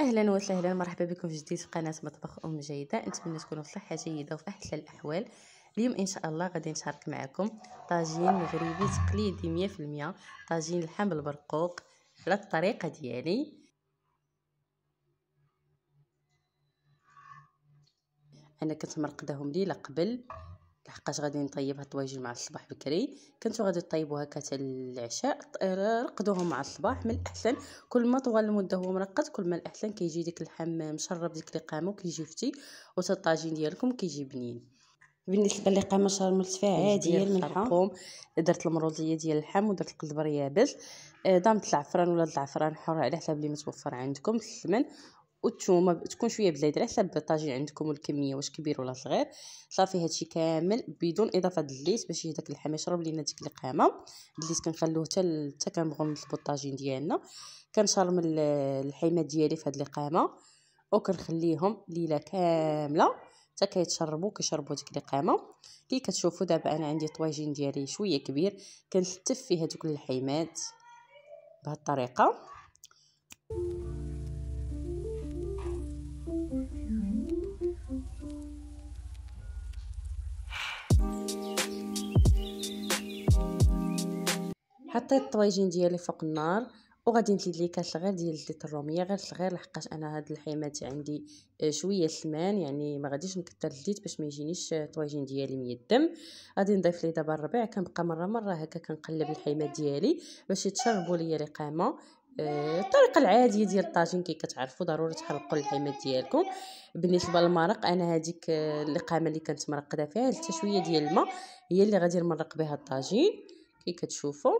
اهلا وسهلا، مرحبا بكم في جديد في قناه مطبخ جيده. نتمنى تكونوا في صحه جيده وفي احسن الاحوال. اليوم ان شاء الله غادي نشارك معكم طاجين مغربي تقليدي 100%، طاجين اللحم بالبرقوق على الطريقه ديالي. انا كنت مرقداهم ليله قبل لحقاش غادي نطيب هاد الطواجن مع الصباح بكري. كنتو غادي طيبوها هكا حتى العشاء، رقدوهم مع الصباح. من الاحسن كل ما طوال المده هو مرقد كل ما الاحسن كيجي ديك اللحم مشرب ديك القامه وكيجي فتي، وتا الطاجين ديالكم كيجي بنين. بالنسبه للقامه شرملت فيها عاديه الملحه، درت المروزيه ديال اللحم ودرت القزبر يابس، ضامت العفران ولا الزعفران حر على حسب اللي متوفر عندكم، السمن والثومه تكون شويه بزيت على حسب الطاجين عندكم والكميه واش كبير ولا صغير. صافي هادشي كامل بدون اضافه الزيت باش داك اللحم يشرب لينا ديك القامه. الزيت كنخلوه حتى كنبغيو نطلبوا الطاجين ديالنا. كنشرمل الحيمات ديالي في هاد القامه وكنخليهم ليله كامله حتى كيتشربوا ديك القامه. كي كتشوفوا دابا انا عندي الطواجين ديالي شويه كبير، كنلتف فيه هذوك الحيمات بهذه الطريقه. حطيت الطواجين ديالي فوق النار وغادي نزيد ليه كاس صغير ديال زيت الروميه، غير صغير لحقاش انا هاد الحيمات عندي شويه سمان، يعني ما غاديش نكثر الزيت باش ما يجينيش الطواجين ديالي ميدم. غادي نضيف ليه دابا الربيع، كنبقى مره هكا كنقلب الحيمات ديالي باش يتشربوا ليا القامه. الطريقه العاديه ديال الطاجين كي كتعرفوا ضروري تحرقوا الحيمات ديالكم. بالنسبه للمرق انا هذيك القامه اللي كنت مرقده فيها حتى شويه ديال الماء هي اللي غادي نمرق بها الطاجين كي كتشوفوا.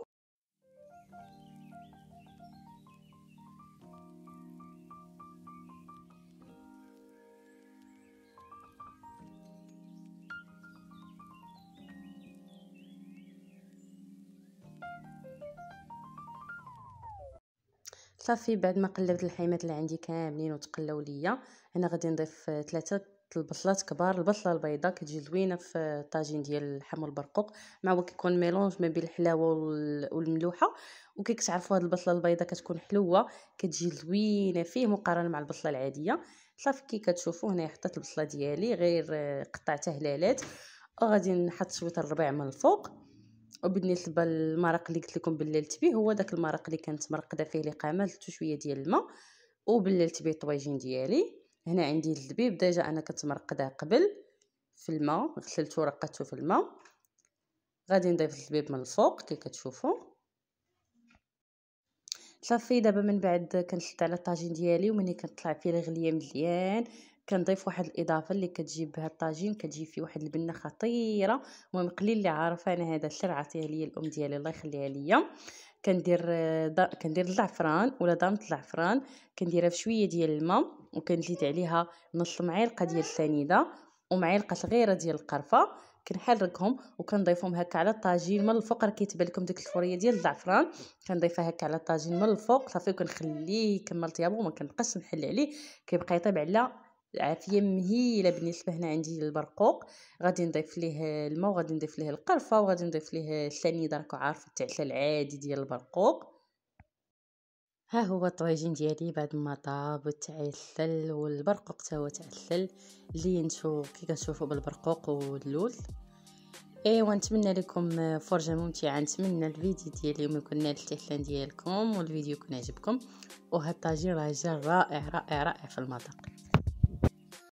صافي بعد ما قلبت الحيمات اللي عندي كاملين وتقلاو ليا، انا غادي نضيف 3 البصلات كبار. البصله البيضاء كتجي زوينه في الطاجين ديال اللحم والبرقوق، مع هو كيكون ميلونج ما بين الحلاوه والملوحه. وكي كتعرفوا هاد البصله البيضاء كتكون حلوه كتجي زوينه فيه مقارنه مع البصله العاديه. صافي كي كتشوفوا هنا حطيت البصله ديالي غير قطعتها هلالات، وغادي نحط شويه الربيع من الفوق. وبالنسبه للمرق اللي قلت لكم بللت به هو داك المرق اللي كانت مرقده فيه القامه، زدت شويه ديال الماء وبللت به الطواجين ديالي. هنا عندي الزبيب ديجا انا كنت مرقداه قبل في الماء، غسلته ورقدته في الماء. غادي نضيف الزبيب من الفوق كي كتشوفوا. صافي دابا من بعد كنشد على الطاجين ديالي، ومني كنطلع فيه الغليه مزيان كنضيف واحد الاضافه اللي كتجيب بها الطاجين، كتجي فيه واحد البنه خطيره. المهم قليل اللي عارفه انا هذا السر عطيه ليا الام ديالي الله يخليها ليا. كندير الزعفران ولا دامت الزعفران، كنديرها في شويه ديال الماء وكنزيد عليها نص معلقه ديال السنيده ومعلقه صغيره ديال القرفه. كنحركهم وكنضيفهم هكا على الطاجين من الفوق. راه كيتبان لكم ديك الفوريه ديال الزعفران كنضيفها هكا على الطاجين من الفوق. صافي وكنخليه يكمل طيابو وما كنبقاش نحل عليه، كيبقى يطيب على عافيه مهيله. بالنسبه هنا عندي البرقوق غادي نضيف ليه الماء وغادي نضيف ليه القرفه وغادي نضيف ليه السنيده، راكم عارفين التعشى العادي ديال البرقوق. ها هو الطواجين ديالي بعد ما طاب وتعسل والبرقوق حتى هو تعسل اللي نشوفوا كي كتشوفوا بالبرقوق واللوز. ايوا نتمنى لكم فرجه ممتعه، نتمنى الفيديو ديال اليوم يكون نال الاستحسان ديالكم والفيديو يكون عجبكم. وهاد الطاجين راه جا رائع في المذاق.